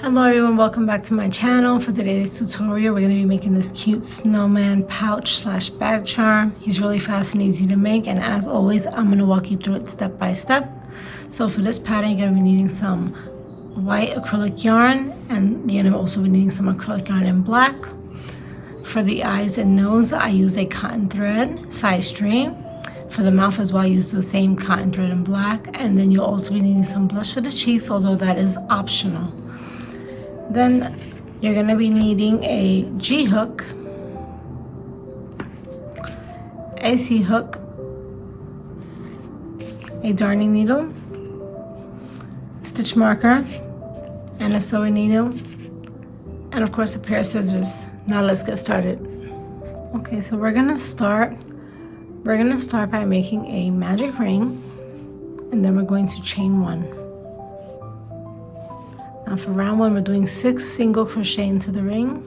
Hello everyone, welcome back to my channel. For today's tutorial, we're going to be making this cute snowman pouch slash bag charm. He's really fast and easy to make, and as always, I'm going to walk you through it step by step. So for this pattern, you're going to be needing some white acrylic yarn, and you're going to also be needing some acrylic yarn in black. For the eyes and nose, I use a cotton thread size 3. For the mouth as well, I use the same cotton thread in black, and then you'll also be needing some blush for the cheeks, although that is optional. Then you're going to be needing a G hook, a C hook, a darning needle, stitch marker, and a sewing needle, and of course a pair of scissors. Now let's get started. Okay, so we're gonna start by making a magic ring, and then we're going to chain 1. Now for round 1, we're doing 6 single crochet into the ring.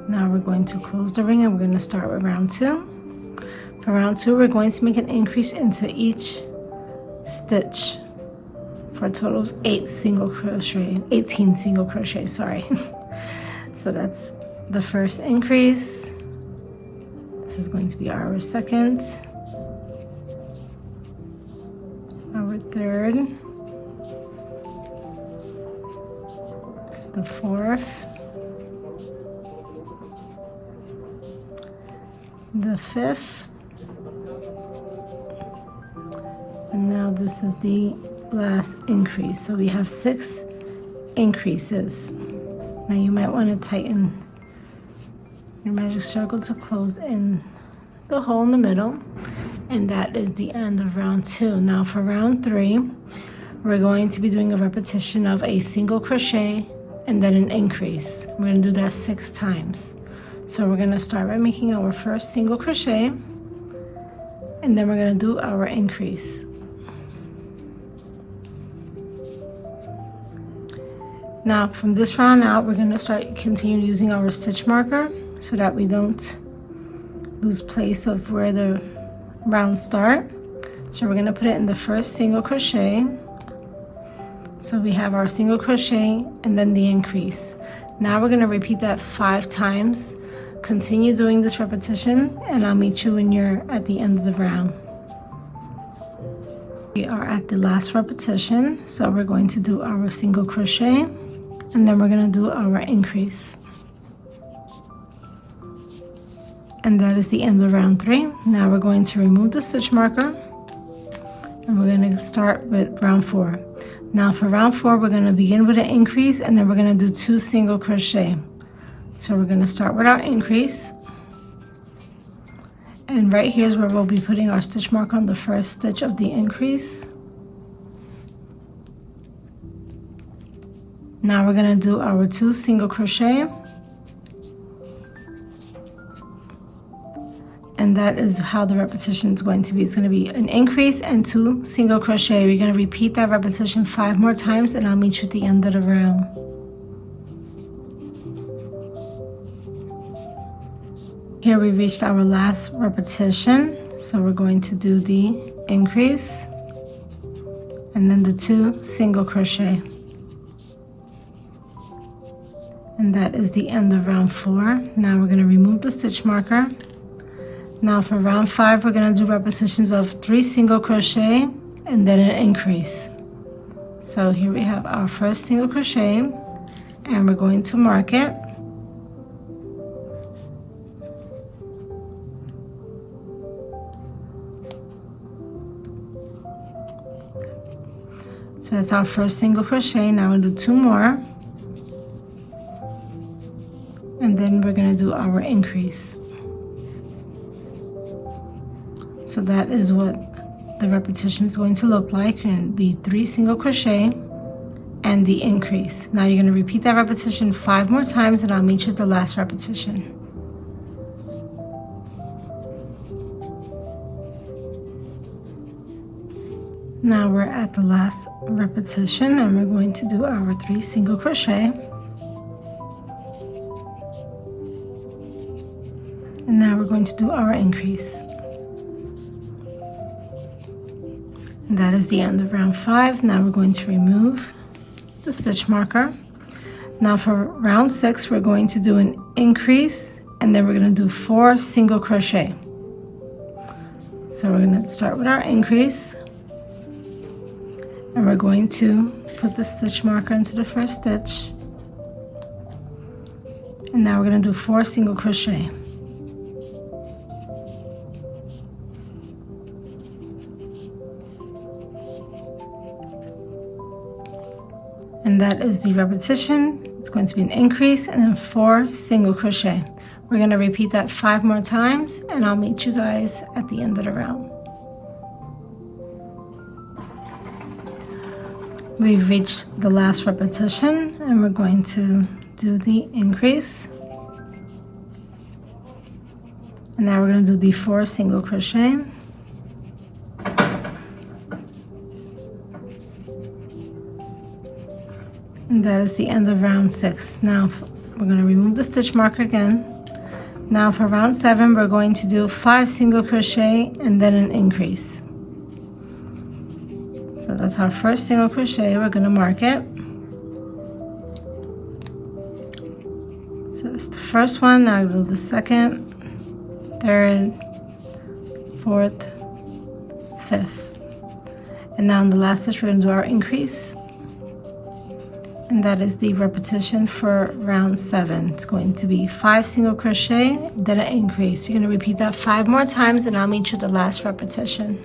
Now we're going to close the ring and we're going to start with round 2. For round 2, we're going to make an increase into each stitch for a total of 18 single crochet, sorry. So that's the first increase. This is going to be our second, our third, this is the fourth, the fifth, and now this is the last increase. So we have 6 increases. Now you might want to tighten your magic circle to close in the hole in the middle, and that is the end of round 2. Now for round 3, we're going to be doing a repetition of a single crochet and then an increase. We're going to do that 6 times. So we're going to start by making our first single crochet, and then we're going to do our increase. Now from this round out, we're going to continue using our stitch marker so that we don't lose place of where the rounds start. So we're going to put it in the first single crochet. So we have our single crochet and then the increase. Now we're going to repeat that 5 times. Continue doing this repetition, and I'll meet you when you're at the end of the round. We are at the last repetition, so we're going to do our single crochet, and then we're going to do our increase. And that is the end of round 3. Now we're going to remove the stitch marker, and we're going to start with round 4. Now for round 4, we're going to begin with an increase, and then we're going to do 2 single crochet. So we're going to start with our increase, and right here is where we'll be putting our stitch mark on the first stitch of the increase. Now we're going to do our 2 single crochet, and that is how the repetition is going to be. It's going to be an increase and 2 single crochet. We're going to repeat that repetition 5 more times, and I'll meet you at the end of the round. Here we reached our last repetition, so we're going to do the increase and then the 2 single crochet. And that is the end of round 4. Now we're going to remove the stitch marker. Now for round 5, we're going to do repetitions of 3 single crochet and then an increase. So here we have our first single crochet, and we're going to mark it. So that's our first single crochet. Now we'll do 2 more, and then we're going to do our increase. So that is what the repetition is going to look like, and it'll be 3 single crochet and the increase. Now you're going to repeat that repetition 5 more times, and I'll meet you at the last repetition. Now we're at the last repetition, and we're going to do our 3 single crochet. And now we're going to do our increase. And that is the end of round 5. Now we're going to remove the stitch marker. Now for round 6, we're going to do an increase, and then we're going to do 4 single crochet. So we're going to start with our increase, and we're going to put the stitch marker into the first stitch, and now we're going to do 4 single crochet. And that is the repetition. It's going to be an increase and then 4 single crochet. We're going to repeat that 5 more times, and I'll meet you guys at the end of the round. We've reached the last repetition, and we're going to do the increase. And now we're going to do the 4 single crochet. And that is the end of round 6. Now we're going to remove the stitch marker again. Now for round 7, we're going to do 5 single crochet and then an increase. So that's our first single crochet. We're going to mark it. So it's the first one. Now we'll do the second, third, fourth, fifth. And now in the last stitch, we're going to do our increase. And that is the repetition for round 7. It's going to be 5 single crochet, then an increase. You're going to repeat that 5 more times, and I'll meet you at the last repetition.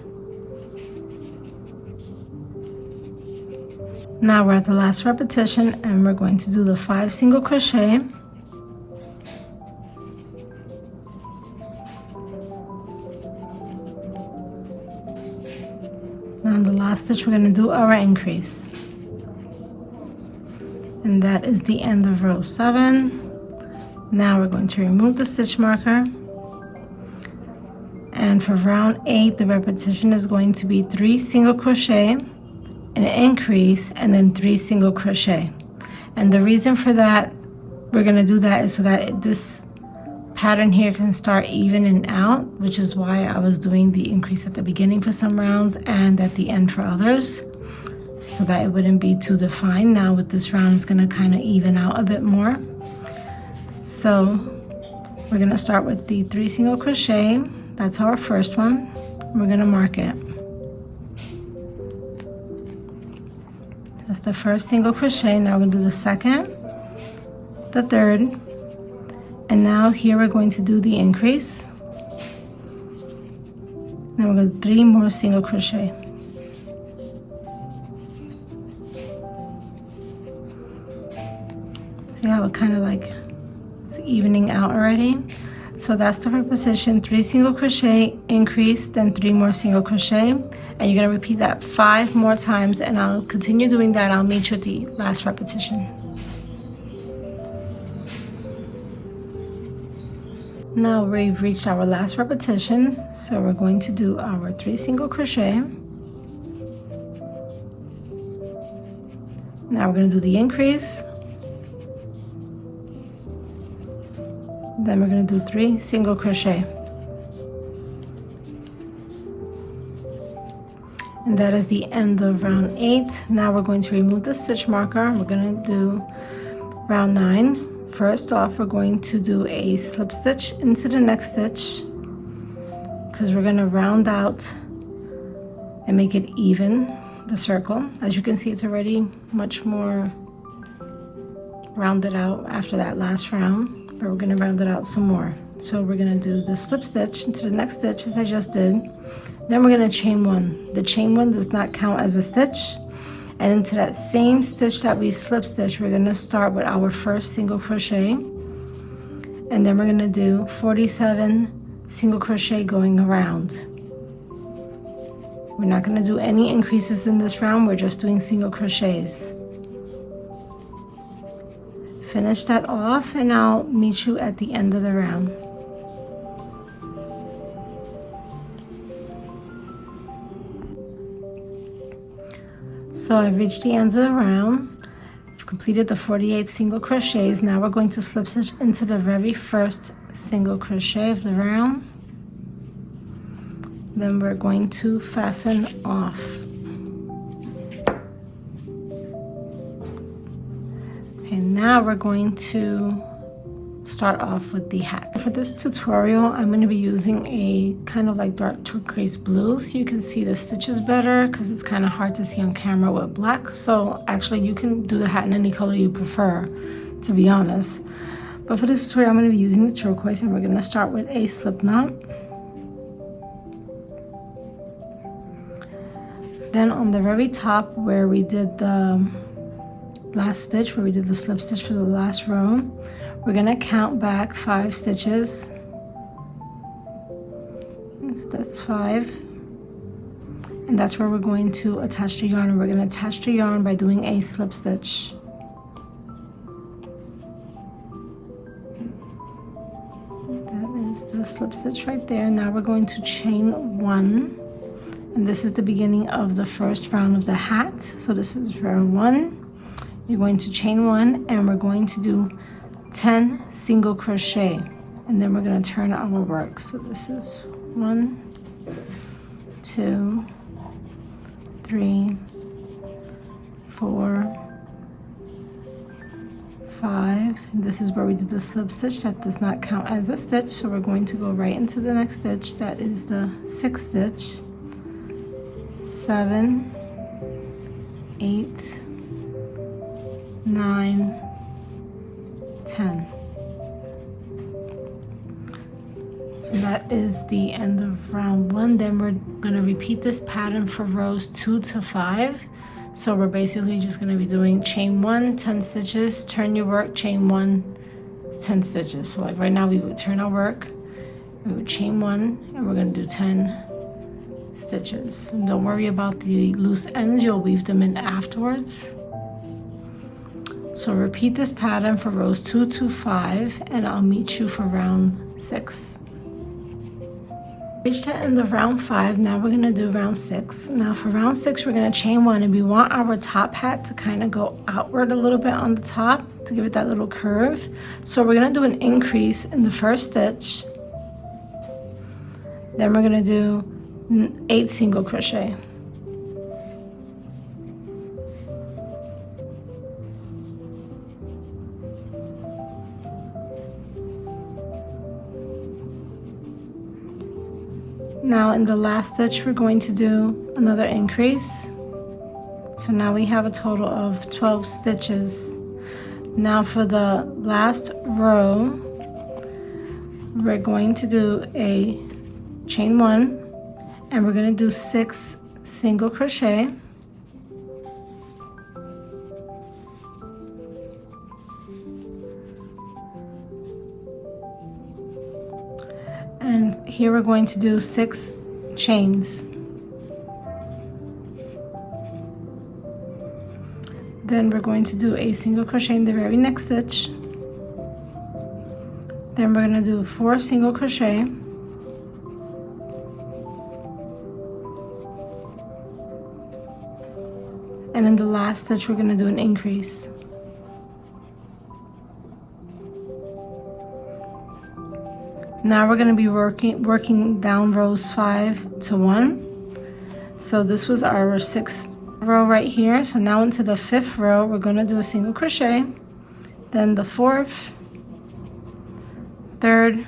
Now we're at the last repetition, and we're going to do the 5 single crochet. Now in the last stitch, we're going to do our increase. And that is the end of row 7. Now we're going to remove the stitch marker. And for round 8, the repetition is going to be 3 single crochet, an increase, and then 3 single crochet. And the reason for that, we're going to do that is so that this pattern here can start evening out, which is why I was doing the increase at the beginning for some rounds and at the end for others, so that it wouldn't be too defined. Now with this round, it's going to kind of even out a bit more. So we're going to start with the 3 single crochet. That's our first one. We're going to mark it. That's the first single crochet. Now we're going to do the second, the third, and now here we're going to do the increase. Now we're going to do 3 more single crochet. See how it kind of like it's evening out already? So that's the repetition: 3 single crochet, increase, then 3 more single crochet. And you're going to repeat that 5 more times, and I'll continue doing that. I'll meet you at the last repetition. Now we've reached our last repetition, so we're going to do our 3 single crochet. Now we're going to do the increase. Then we're going to do 3 single crochet. And that is the end of round 8. Now we're going to remove the stitch marker. We're going to do round 9. First off, we're going to do a slip stitch into the next stitch, because we're going to round out and make it even, the circle. As you can see, it's already much more rounded out after that last round. But we're going to round it out some more. So we're going to do the slip stitch into the next stitch as I just did. Then we're going to chain 1. The chain 1 does not count as a stitch. And into that same stitch that we slip stitch, we're going to start with our first single crochet. And then we're going to do 47 single crochet going around. We're not going to do any increases in this round. We're just doing single crochets. Finish that off, and I'll meet you at the end of the round. So I've reached the end of the round. completed the 48 single crochets. Now we're going to slip stitch into the very first single crochet of the round. Then we're going to fasten off. And now we're going to start off with the hat. For this tutorial, I'm going to be using a kind of like dark turquoise blue so you can see the stitches better, because it's kind of hard to see on camera with black. So actually you can do the hat in any color you prefer, to be honest. But for this tutorial, I'm going to be using the turquoise, and we're going to start with a slip knot. Then on the very top where we did the last stitch, where we did the slip stitch for the last row, we're going to count back 5 stitches. So that's 5. And that's where we're going to attach the yarn. And we're going to attach the yarn by doing a slip stitch. That is the slip stitch right there. Now we're going to chain 1. And this is the beginning of the first round of the hat. So this is round 1. You're going to chain 1, and we're going to do 10 single crochet, and then we're going to turn our work. So this is 1, 2, 3, 4, 5. And this is where we did the slip stitch. That does not count as a stitch, so we're going to go right into the next stitch. That is the 6th stitch. 7, 8, 9, 10. So that is the end of round 1. Then we're going to repeat this pattern for rows 2 to 5. So we're basically just going to be doing chain 1, 10 stitches, turn your work, chain 1, 10 stitches. So like right now we would turn our work, we would chain 1, and we're going to do 10 stitches. And don't worry about the loose ends, you'll weave them in afterwards. So repeat this pattern for rows 2 to 5, and I'll meet you for round 6. Reach the end of round 5. Now we're going to do round 6. Now for round 6, we're going to chain 1, and we want our top hat to kind of go outward a little bit on the top to give it that little curve. So we're going to do an increase in the first stitch. Then we're going to do 8 single crochet. Now in the last stitch, we're going to do another increase. So now we have a total of 12 stitches. Now for the last row, we're going to do a chain 1, and we're going to do 6 single crochet. And here we're going to do 6 chains. Then we're going to do a single crochet in the very next stitch. Then we're going to do 4 single crochet. And in the last stitch, we're going to do an increase. Now we're going to be working down rows 5 to 1. So this was our 6th row right here. So now into the 5th row, we're going to do a single crochet, then the 4th, 3rd,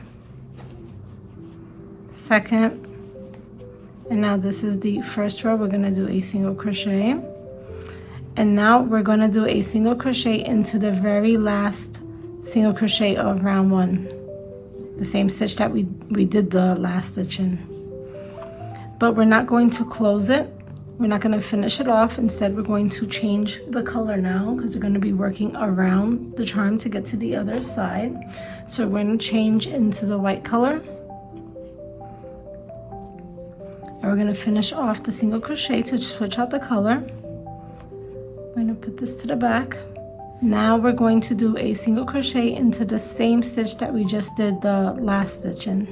2nd, and now this is the 1st row. We're going to do a single crochet, and now we're going to do a single crochet into the very last single crochet of round 1. The same stitch that we did the last stitch in. But we're not going to close it. We're not going to finish it off. Instead, we're going to change the color now, because we're going to be working around the charm to get to the other side. So we're going to change into the white color. And we're going to finish off the single crochet to switch out the color. I'm going to put this to the back. Now we're going to do a single crochet into the same stitch that we just did the last stitch in.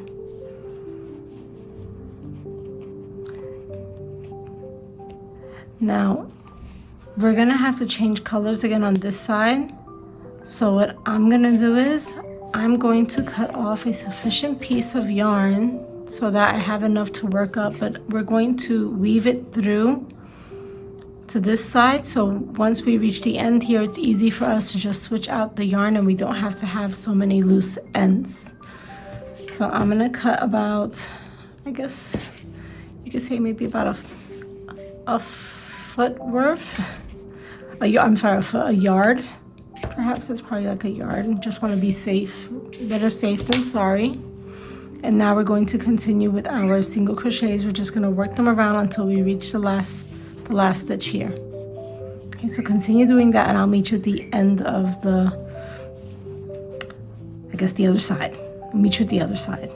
Now We're gonna have to change colors again on this side. So what I'm gonna do is I'm going to cut off a sufficient piece of yarn so that I have enough to work up, but we're going to weave it through to this side, so once we reach the end here, it's easy for us to just switch out the yarn and we don't have to have so many loose ends. So I'm gonna cut about, I guess you could say maybe about a foot worth, a yard. Perhaps it's probably like a yard. Just want to be safe. Better safe than sorry. And now we're going to continue with our single crochets. We're just going to work them around until we reach the last stitch here. Okay, so continue doing that and I'll meet you at the end of the, I guess, the other side. I'll meet you at the other side.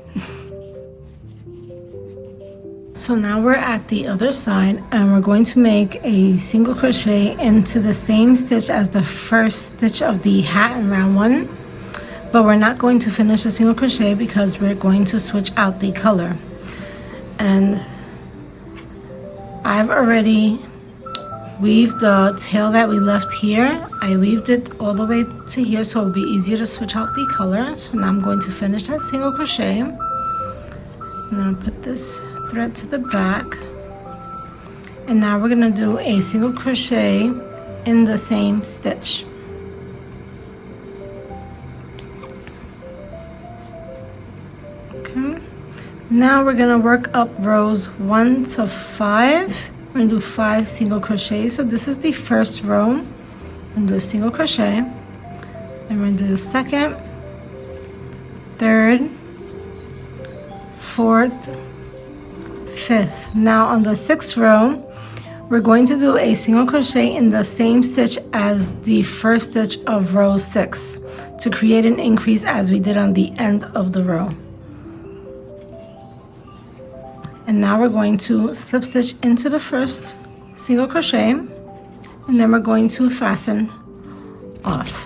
So now we're at the other side and we're going to make a single crochet into the same stitch as the first stitch of the hat in round one, but we're not going to finish the single crochet because we're going to switch out the color. And I've already weaved the tail that we left here. I weaved it all the way to here so it'll be easier to switch out the color. So now I'm going to finish that single crochet. I'm going to put this thread to the back, and now we're going to do a single crochet in the same stitch. Okay, now we're going to work up rows 1 to 5. We're going to do 5 single crochets. So this is the first row. I'm going to do a single crochet, and we're going to do the second, third, fourth, fifth. Now on the 6th row, we're going to do a single crochet in the same stitch as the first stitch of row 6 to create an increase as we did on the end of the row. And now we're going to slip stitch into the first single crochet, and then we're going to fasten off.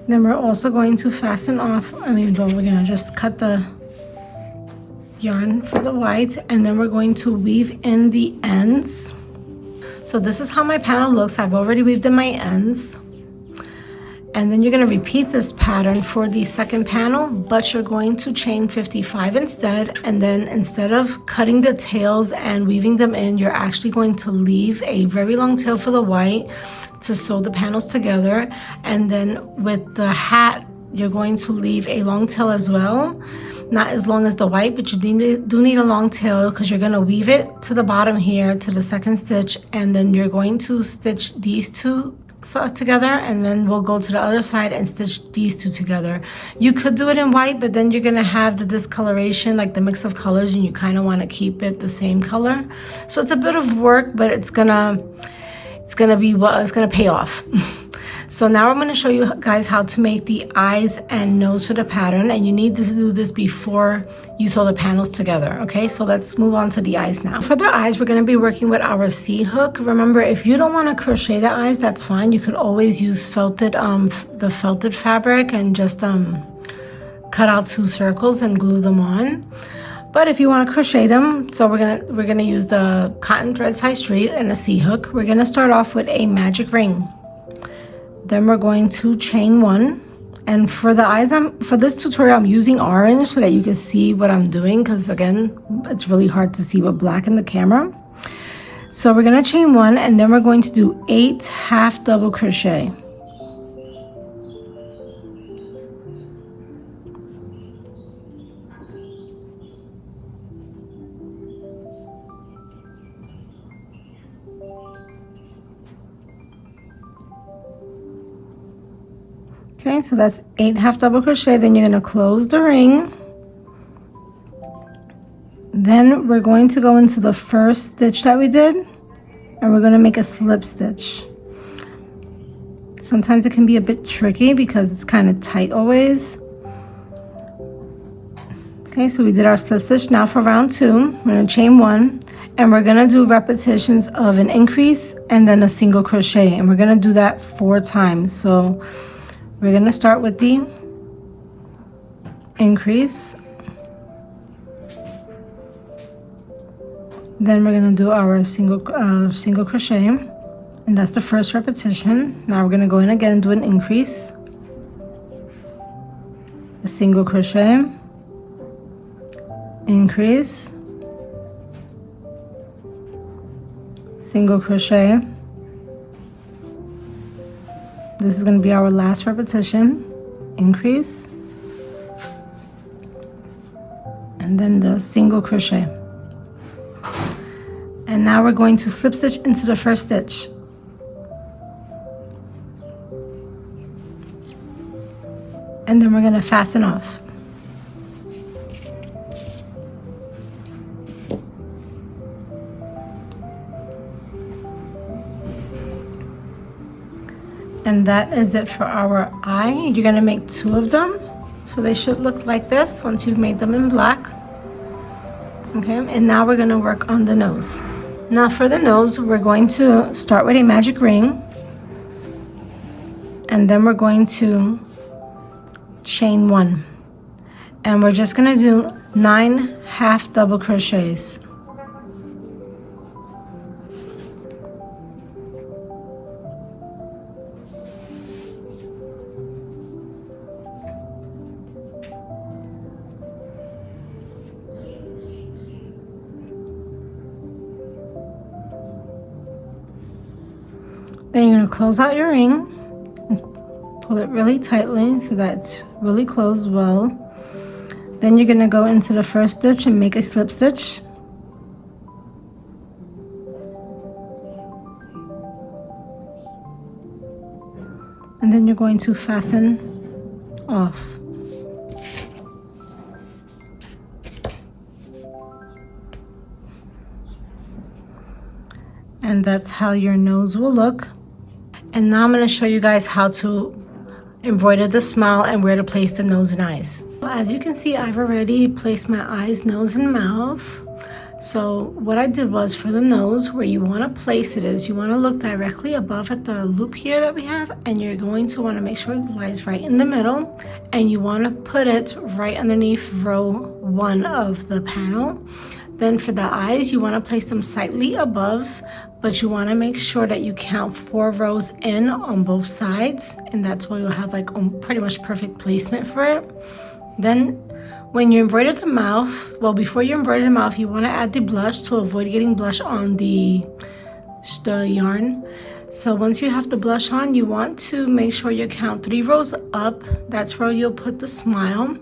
Then we're also going to fasten off, we're gonna just cut the yarn for the white, and then we're going to weave in the ends. So this is how my panel looks. I've already weaved in my ends. And then you're gonna repeat this pattern for the second panel, but you're going to chain 55 instead. And then instead of cutting the tails and weaving them in, you're actually going to leave a very long tail for the white to sew the panels together. And then with the hat, you're going to leave a long tail as well. Not as long as the white, but you do need a long tail because you're going to weave it to the bottom here to the second stitch, and then you're going to stitch these two together, and then we'll go to the other side and stitch these two together. You could do it in white, but then you're going to have the discoloration, like the mix of colors, and you kind of want to keep it the same color. So it's a bit of work, but it's gonna pay off. So now I'm going to show you guys how to make the eyes and nose for the pattern, and you need to do this before you sew the panels together. Okay, so let's move on to the eyes now. For the eyes, we're going to be working with our C hook. Remember, if you don't want to crochet the eyes, that's fine. You could always use the felted fabric and just cut out 2 circles and glue them on. But if you want to crochet them, so we're gonna use the cotton thread size 3 and a C hook. We're gonna start off with a magic ring. Then we're going to chain 1. And for the eyes, for this tutorial, I'm using orange so that you can see what I'm doing, because again, it's really hard to see with black in the camera. So we're gonna chain 1, and then we're going to do 8 half double crochet. Okay, so that's 8 half double crochet. Then you're going to close the ring. Then we're going to go into the first stitch that we did, and we're going to make a slip stitch. Sometimes it can be a bit tricky because it's kind of tight always. Okay, so we did our slip stitch. Now for round 2, we're going to chain 1, and we're going to do repetitions of an increase and then a single crochet, and we're going to do that 4 times. So we're going to start with the increase, Then we're going to do our single crochet, and that's the first repetition. Now we're going to go in again and do an increase, a single crochet, increase, single crochet. This is going to be our last repetition, increase, and then the single crochet. And now we're going to slip stitch into the first stitch. And then we're going to fasten off. And that is it for our eye. You're going to make 2 of them. So they should look like this once you've made them in black. Okay, and now we're going to work on the nose. Now for the nose, we're going to start with a magic ring. And then we're going to chain 1. And we're just going to do 9 half double crochets. Then you're going to close out your ring, pull it really tightly so that it's really closed well. Then you're going to go into the first stitch and make a slip stitch. And then you're going to fasten off. And that's how your nose will look. And now I'm going to show you guys how to embroider the smile and where to place the nose and eyes. As you can see, I've already placed my eyes, nose, and mouth. So what I did was for the nose, where you want to place it is you want to look directly above at the loop here that we have, and you're going to want to make sure it lies right in the middle, and you want to put it right underneath row 1 of the panel. Then for the eyes, you want to place them slightly above, but you want to make sure that you count 4 rows in on both sides, and that's why you'll have like pretty much perfect placement for it. Then when you embroider the mouth, well, before you embroider the mouth, you want to add the blush to avoid getting blush on the yarn. So once you have the blush on, you want to make sure you count 3 rows up. That's where you'll put the smile.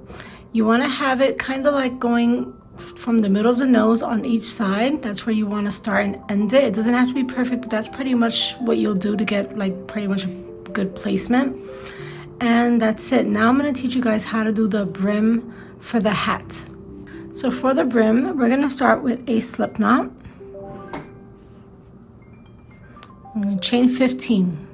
You want to have it kind of like going from the middle of the nose on each side. That's where you want to start and end it. It doesn't have to be perfect, but that's pretty much what you'll do to get like pretty much a good placement. And that's it. Now I'm going to teach you guys how to do the brim for the hat. So for the brim, we're going to start with a slip knot. I'm going to chain 15.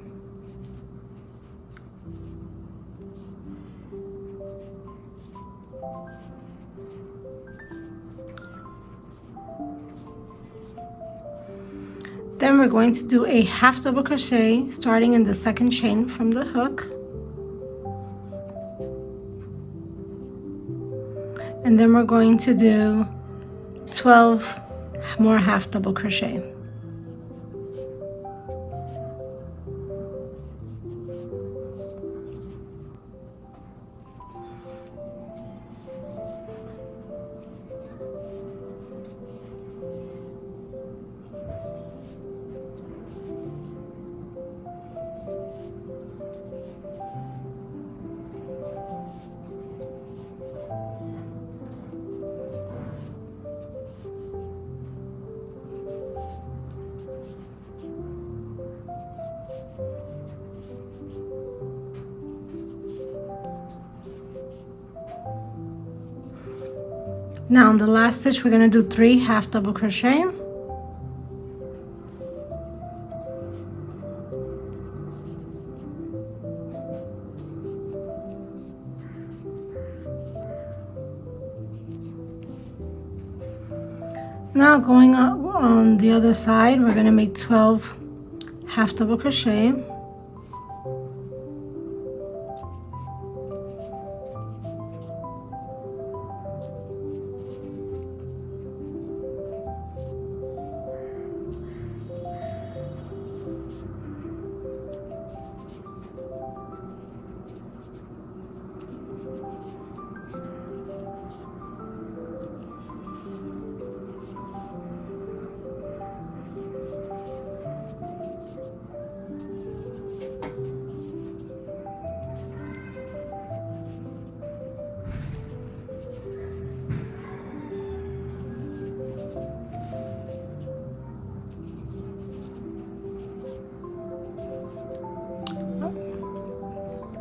Then we're going to do a half double crochet starting in the second chain from the hook. And then we're going to do 12 more half double crochet. Now in the last stitch, we're going to do 3 half double crochet. Now going up on the other side, we're going to make 12 half double crochet.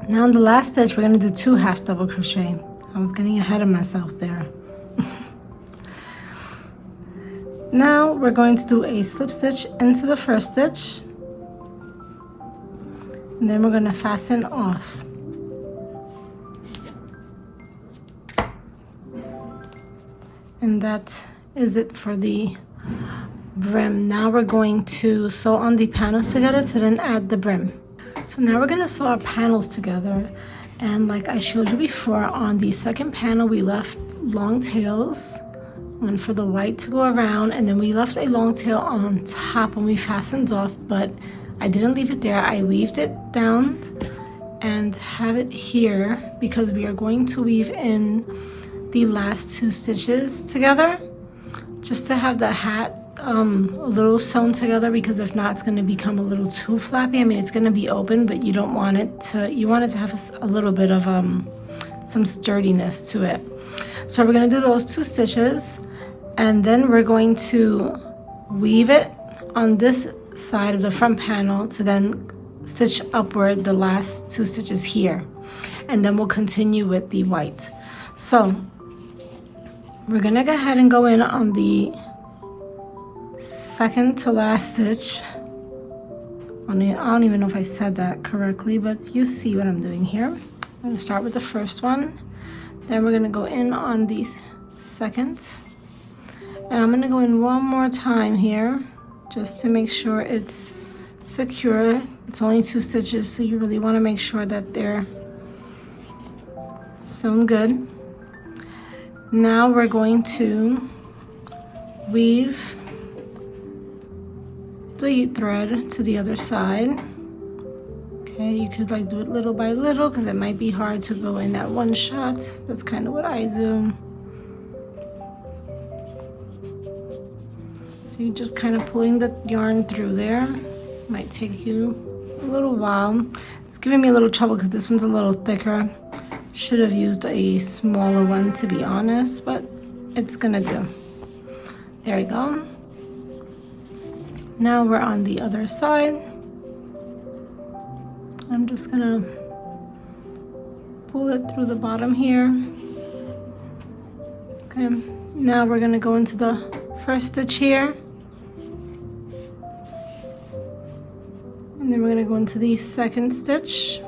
Now in the last stitch, we're going to do 2 half double crochet. I was getting ahead of myself there. Now we're going to do a slip stitch into the first stitch, and then we're going to fasten off. And that is it for the brim. Now we're going to sew on the panels together to then add the brim. So now we're going to sew our panels together, and like I showed you before, on the second panel we left long tails, one for the white to go around, and then we left a long tail on top when we fastened off, but I didn't leave it there. I weaved it down and have it here because we are going to weave in the last 2 stitches together, just to have the hat a little sewn together, because if not, it's going to become a little too flappy. I mean, it's going to be open, but you don't want it to, you want it to have a little bit of some sturdiness to it. So we're going to do those 2 stitches, and then we're going to weave it on this side of the front panel to then stitch upward the last 2 stitches here, and then we'll continue with the white. So we're going to go ahead and go in on the second to last stitch. I don't even know if I said that correctly, but you see what I'm doing here. I'm going to start with the first one, then we're going to go in on the second, and I'm going to go in one more time here just to make sure it's secure. It's only 2 stitches, so you really want to make sure that they're sewn good. Now we're going to weave the thread to the other side. Okay, you could like do it little by little because it might be hard to go in at one shot. That's kind of what I do. So you're just kind of pulling the yarn through there. Might take you a little while. It's giving me a little trouble because this one's a little thicker. Should have used a smaller one, to be honest, but it's gonna do. There we go. Now we're on the other side. I'm just gonna pull it through the bottom here. Okay, now we're gonna go into the first stitch here, and then we're gonna go into the second stitch.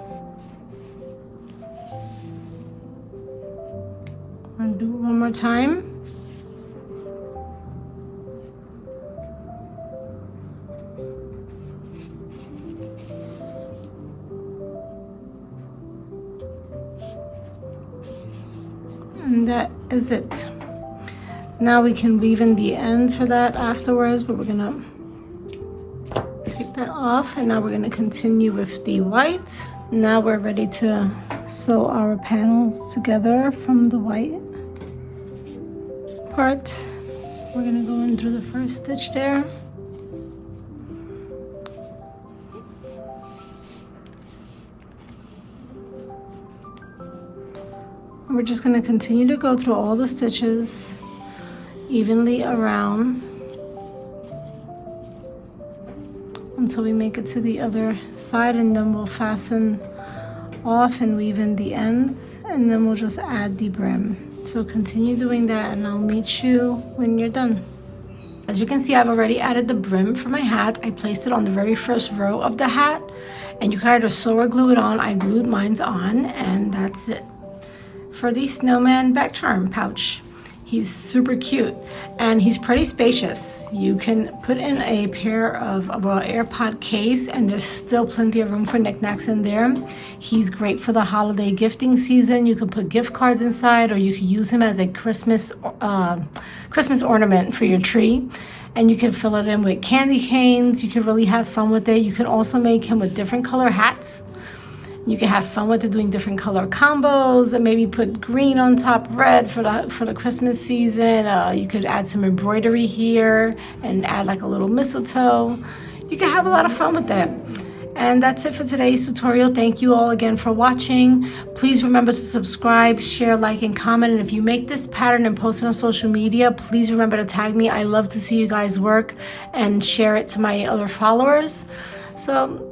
I'm gonna do it one more time. And that is it. Now we can weave in the ends for that afterwards, but we're gonna take that off, and now we're gonna continue with the white. Now we're ready to sew our panels together from the white part. We're gonna go in through the first stitch there. We're just going to continue to go through all the stitches evenly around until we make it to the other side, and then we'll fasten off and weave in the ends, and then we'll just add the brim. So continue doing that, and I'll meet you when you're done. As you can see, I've already added the brim for my hat. I placed it on the very first row of the hat, and you can either sew or glue it on. I glued mine's on, and that's it for the Snowman back charm pouch. He's super cute, and he's pretty spacious. You can put in a pair of AirPod case, and there's still plenty of room for knickknacks in there. He's great for the holiday gifting season. You could put gift cards inside, or you could use him as a Christmas ornament for your tree. And you can fill it in with candy canes. You can really have fun with it. You can also make him with different color hats. You can have fun with it, doing different color combos, and maybe put green on top, red for the Christmas season. You could add some embroidery here and add like a little mistletoe. You can have a lot of fun with that. And that's it for today's tutorial. Thank you all again for watching. Please remember to subscribe, share, like, and comment. And if you make this pattern and post it on social media, please remember to tag me. I love to see you guys work and share it to my other followers. So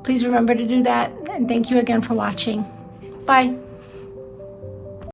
Please remember to do that. And thank you again for watching. Bye.